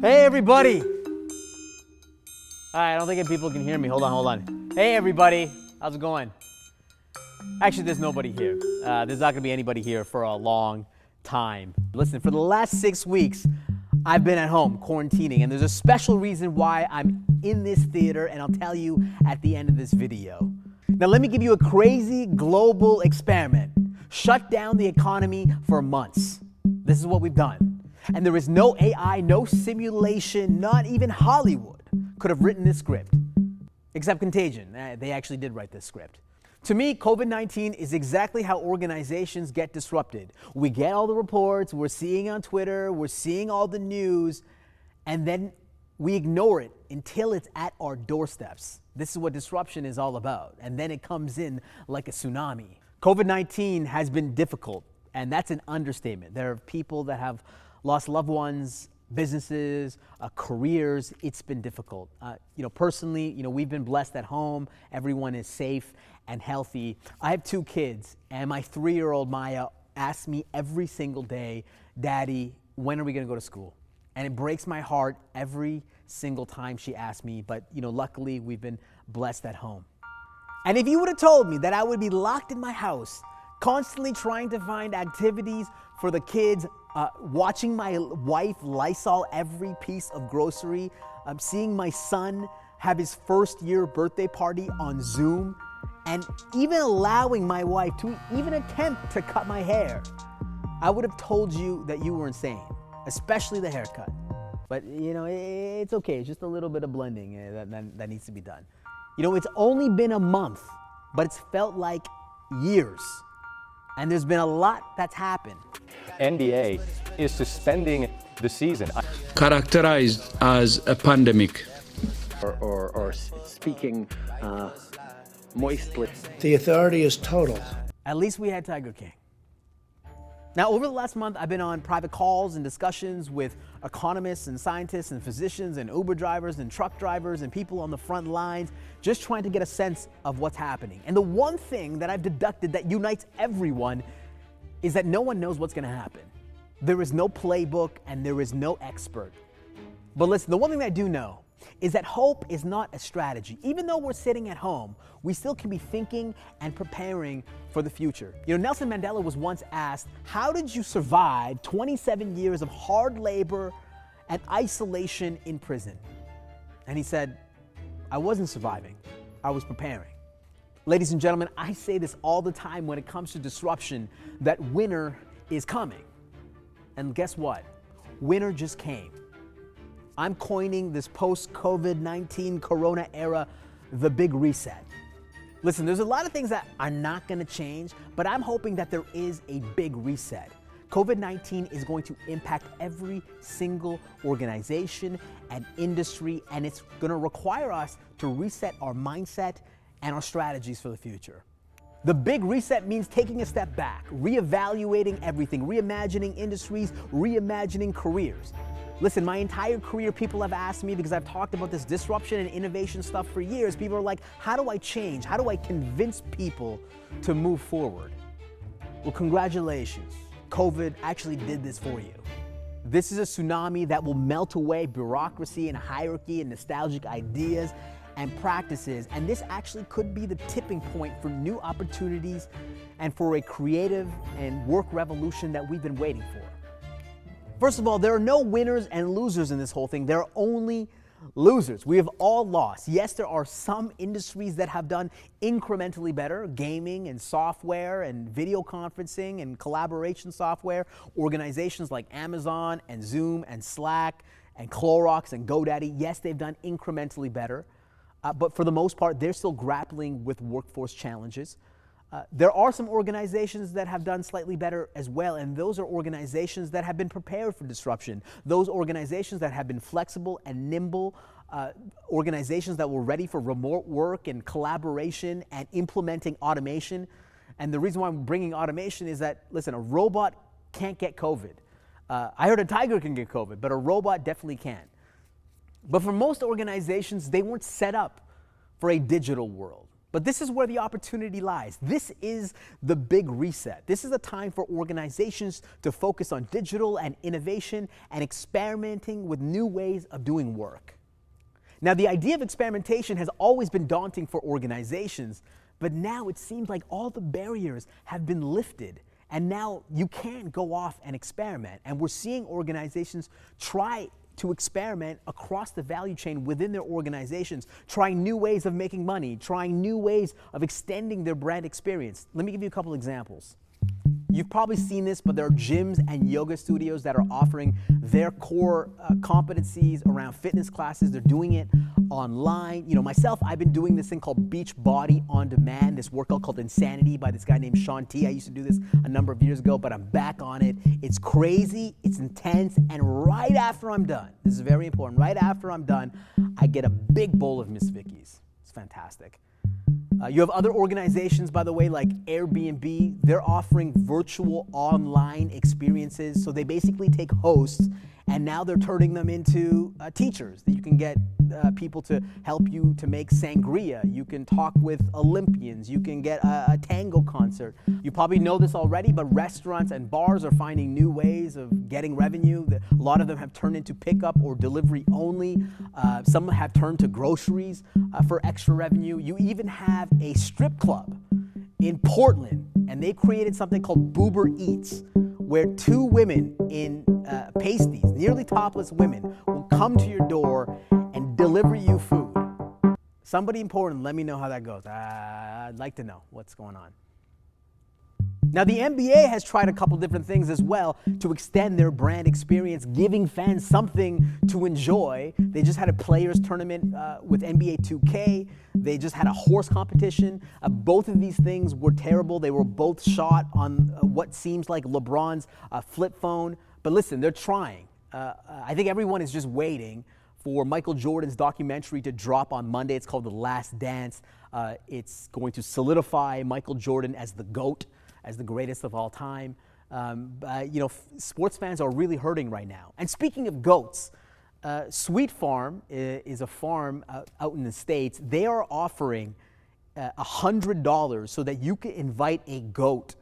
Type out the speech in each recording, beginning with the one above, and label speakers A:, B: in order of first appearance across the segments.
A: Hey everybody! Alright, I don't think people can hear me. Hold on. Hey everybody, how's it going? Actually, there's nobody here. There's not gonna be anybody here for a long time. Listen, for the last 6 weeks, I've been at home quarantining, and there's a special reason why I'm in this theater, and I'll tell you at the end of this video. Now let me give you a crazy global experiment. Shut down the economy for months. This is what we've done. And there is no AI, no simulation, not even Hollywood could have written this script. Except Contagion. They actually did write this script. To me, COVID-19 is exactly how organizations get disrupted. We get all the reports, we're seeing on Twitter, we're seeing all the news, and then we ignore it until it's at our doorsteps. This is what disruption is all about. And then it comes in like a tsunami. COVID-19 has been difficult, and that's an understatement. There are people that have lost loved ones, businesses, careers. It's been difficult. Personally, we've been blessed at home. Everyone is safe and healthy. I have 2 kids, and my 3-year-old Maya asks me every single day, Daddy, when are we gonna go to school? And it breaks my heart every single time she asks me, but luckily we've been blessed at home. And if you would have told me that I would be locked in my house, constantly trying to find activities for the kids, watching my wife Lysol every piece of grocery, seeing my son have his first-year birthday party on Zoom, and even allowing my wife to even attempt to cut my hair, I would have told you that you were insane, especially the haircut. But it's okay, it's just a little bit of blending that needs to be done. It's only been a month, but it's felt like years. And there's been a lot that's happened.
B: NBA is suspending the season.
C: Characterized as a pandemic.
D: Or speaking moistly.
E: The authority is total.
A: At least we had Tiger King. Now, over the last month, I've been on private calls and discussions with economists and scientists and physicians and Uber drivers and truck drivers and people on the front lines, just trying to get a sense of what's happening. And the one thing that I've deducted that unites everyone is that no one knows what's going to happen. There is no playbook and there is no expert. But listen, the one thing that I do know is that hope is not a strategy. Even though we're sitting at home, we still can be thinking and preparing for the future. Nelson Mandela was once asked, how did you survive 27 years of hard labor and isolation in prison? And he said, I wasn't surviving, I was preparing. Ladies and gentlemen, I say this all the time when it comes to disruption, that winter is coming. And guess what? Winter just came. I'm coining this post-COVID-19 Corona era the big reset. Listen, there's a lot of things that are not going to change, but I'm hoping that there is a big reset. COVID-19 is going to impact every single organization and industry, and it's going to require us to reset our mindset and our strategies for the future. The big reset means taking a step back, reevaluating everything, reimagining industries, reimagining careers. Listen, my entire career, people have asked me, because I've talked about this disruption and innovation stuff for years, people are like, how do I change? How do I convince people to move forward? Well, congratulations. COVID actually did this for you. This is a tsunami that will melt away bureaucracy and hierarchy and nostalgic ideas and practices, and this actually could be the tipping point for new opportunities and for a creative and work revolution that we've been waiting for. First of all, there are no winners and losers in this whole thing. There are only losers. We have all lost. Yes, there are some industries that have done incrementally better, gaming and software and video conferencing and collaboration software. Organizations like Amazon and Zoom and Slack and Clorox and GoDaddy, yes, they've done incrementally better. But for the most part, they're still grappling with workforce challenges. There are some organizations that have done slightly better as well, and those are organizations that have been prepared for disruption. Those organizations that have been flexible and nimble, organizations that were ready for remote work and collaboration and implementing automation. And the reason why I'm bringing automation is that, listen, a robot can't get COVID. I heard a tiger can get COVID, but a robot definitely can. But for most organizations, they weren't set up for a digital world. But this is where the opportunity lies. This is the big reset. This is a time for organizations to focus on digital and innovation and experimenting with new ways of doing work. Now, the idea of experimentation has always been daunting for organizations, but now it seems like all the barriers have been lifted, and now you can go off and experiment. And we're seeing organizations try to experiment across the value chain within their organizations, trying new ways of making money, trying new ways of extending their brand experience. Let me give you a couple examples. You've probably seen this, but there are gyms and yoga studios that are offering their core competencies around fitness classes. They're doing it online. You know, myself, I've been doing this thing called Beach Body on Demand, this workout called Insanity by this guy named Shawn T. I used to do this a number of years ago, but I'm back on it. It's crazy, it's intense, and right after I'm done, this is very important, right after I'm done, I get a big bowl of Miss Vicky's. It's fantastic. You have other organizations, by the way, like Airbnb. They're offering virtual online experiences. So they basically take hosts and now they're turning them into teachers. That you can get people to help you to make sangria. You can talk with Olympians. You can get a tango concert. You probably know this already, but restaurants and bars are finding new ways of getting revenue. A lot of them have turned into pickup or delivery only. Some have turned to groceries for extra revenue. You even have a strip club in Portland, and they created something called Boober Eats, where two women in pasties, nearly topless women, will come to your door and deliver you food. Somebody in Portland, let me know how that goes. I'd like to know what's going on. Now, the NBA has tried a couple different things as well to extend their brand experience, giving fans something to enjoy. They just had a players tournament with NBA 2K. They just had a horse competition. Both of these things were terrible. They were both shot on what seems like LeBron's flip phone. But listen, they're trying. I think everyone is just waiting for Michael Jordan's documentary to drop on Monday. It's called The Last Dance. It's going to solidify Michael Jordan as the GOAT, as the greatest of all time. Sports fans are really hurting right now. And speaking of goats, Sweet Farm is a farm out in the States. They are offering $100 so that you can invite a goat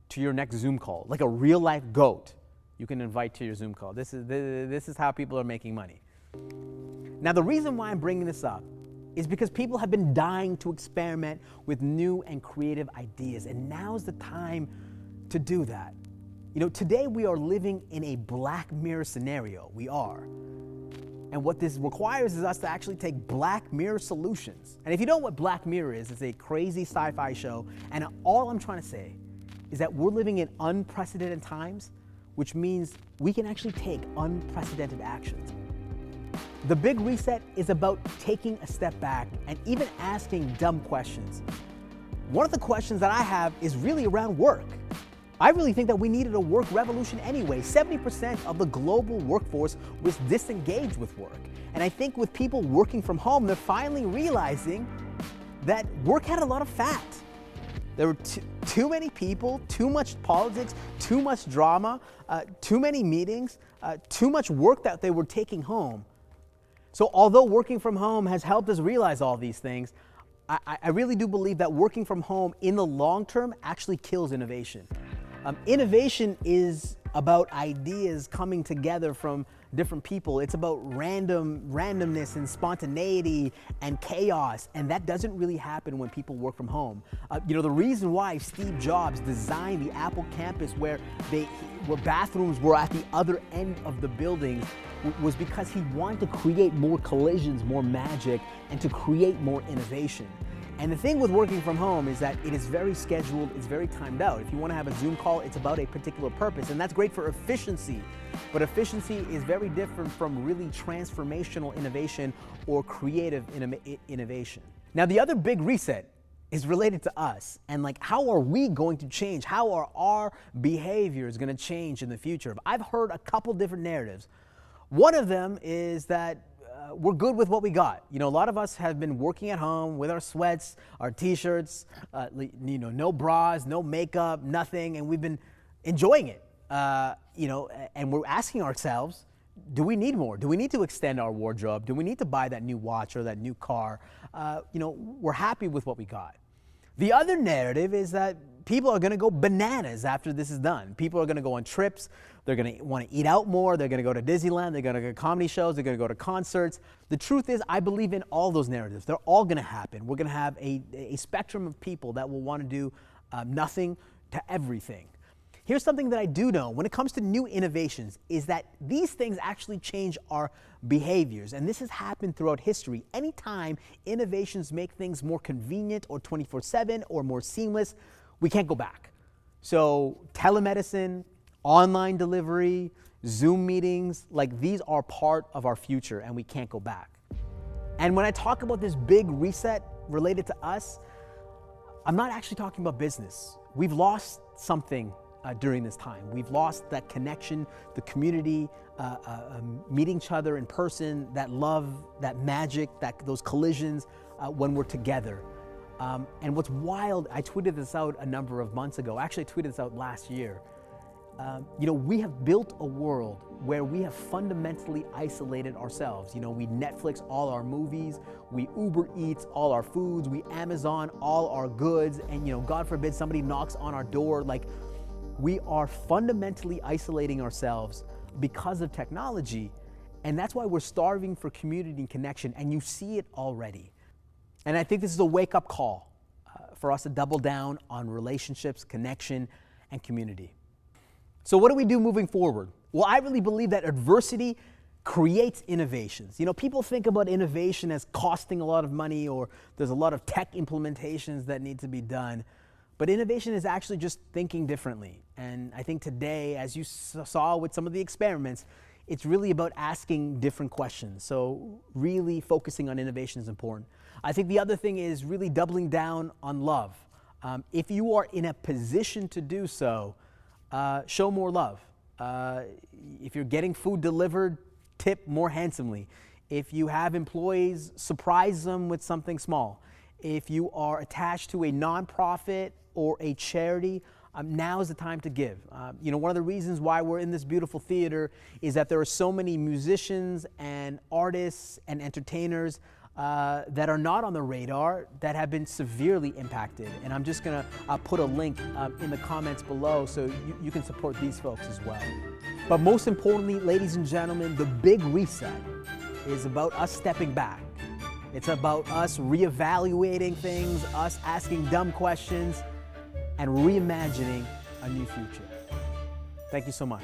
A: to your next Zoom call, like a real life goat you can invite to your Zoom call. This is how people are making money. Now, the reason why I'm bringing this up is because people have been dying to experiment with new and creative ideas, and now's the time to do that. You know, today we are living in a Black Mirror scenario. We are. And what this requires is us to actually take Black Mirror solutions. And if you don't know what Black Mirror is, it's a crazy sci-fi show, and all I'm trying to say is that we're living in unprecedented times, which means we can actually take unprecedented actions. The big reset is about taking a step back and even asking dumb questions. One of the questions that I have is really around work. I really think that we needed a work revolution anyway. 70% of the global workforce was disengaged with work. And I think with people working from home, they're finally realizing that work had a lot of fat. There were too many people, too much politics, too much drama, too many meetings, too much work that they were taking home. So although working from home has helped us realize all these things, I really do believe that working from home in the long term actually kills innovation. Innovation is about ideas coming together from different people. It's about randomness and spontaneity and chaos, and that doesn't really happen when people work from home. The reason why Steve Jobs designed the Apple campus where bathrooms were at the other end of the building was because he wanted to create more collisions, more magic, and to create more innovation. And the thing with working from home is that it is very scheduled, it's very timed out. If you want to have a Zoom call, it's about a particular purpose, and that's great for efficiency. But efficiency is very different from really transformational innovation or creative innovation. Now, the other big reset is related to us, and like, how are we going to change? How are our behaviors going to change in the future? I've heard a couple different narratives. One of them is that we're good with what we got. A lot of us have been working at home with our sweats, our t-shirts, no bras, no makeup, nothing, and we've been enjoying it. And we're asking ourselves, do we need more? Do we need to extend our wardrobe? Do we need to buy that new watch or that new car? We're happy with what we got. The other narrative is that people are going to go bananas after this is done. People are going to go on trips. They're going to want to eat out more. They're going to go to Disneyland. They're going to go to comedy shows. They're going to go to concerts. The truth is, I believe in all those narratives. They're all going to happen. We're going to have a spectrum of people that will want to do nothing to everything. Here's something that I do know when it comes to new innovations is that these things actually change our behaviors. And this has happened throughout history. Anytime innovations make things more convenient or 24/7 or more seamless, we can't go back. So telemedicine, online delivery, Zoom meetings, like these are part of our future and we can't go back. And when I talk about this big reset related to us, I'm not actually talking about business. We've lost something during this time. We've lost that connection, the community, meeting each other in person, that love, that magic, those collisions when we're together. And what's wild, I tweeted this out a number of months ago. Actually, I tweeted this out last year. We have built a world where we have fundamentally isolated ourselves. We Netflix all our movies, we Uber Eats all our foods, we Amazon all our goods, and God forbid somebody knocks on our door. We are fundamentally isolating ourselves because of technology, and that's why we're starving for community and connection, and you see it already. And I think this is a wake-up call for us to double down on relationships, connection, and community. So what do we do moving forward? Well, I really believe that adversity creates innovations. People think about innovation as costing a lot of money, or there's a lot of tech implementations that need to be done. But innovation is actually just thinking differently. And I think today, as you saw with some of the experiments, it's really about asking different questions. So really focusing on innovation is important. I think the other thing is really doubling down on love. If you are in a position to do so, show more love. If you're getting food delivered, tip more handsomely. If you have employees, surprise them with something small. If you are attached to a nonprofit or a charity, now is the time to give. One of the reasons why we're in this beautiful theater is that there are so many musicians and artists and entertainers that are not on the radar that have been severely impacted. And I'm just gonna put a link in the comments below so you can support these folks as well. But most importantly, ladies and gentlemen, the big reset is about us stepping back. It's about us reevaluating things, us asking dumb questions, and reimagining a new future. Thank you so much.